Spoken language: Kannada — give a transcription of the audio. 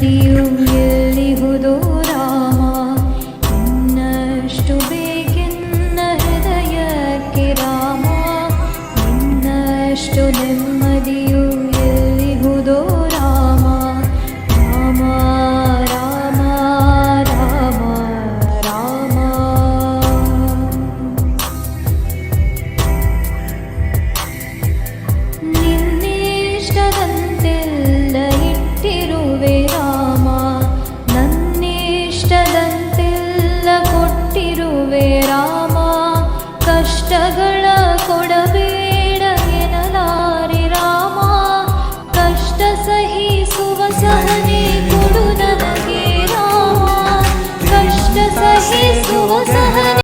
ನೆಮ್ಮದಿಯು ಎಲ್ಲಿಹುದೋ ರಾಮ ಇನ್ನಷ್ಟು ಬೇಕೆನ್ನ ಹೃದಯಕ್ಕೆ ರಾಮ ಇನ್ನಷ್ಟು ನೆಮ್ಮದಿಯು ಎಲ್ಲಿಹುದೋ ರಾಮ ರಾಮ ರಾಮ ರಾಮ ರಾಮ ನಿನ್ನಿಷ್ಟದಂತೆಲ್ಲ ಇಟ್ಟಿರುವೆ ರಾಮ ನನ್ನಿಷ್ಟದಂತೆಲ್ಲ ಕೊಟ್ಟಿರುವೆ ರಾಮ ಕಷ್ಟಗಳ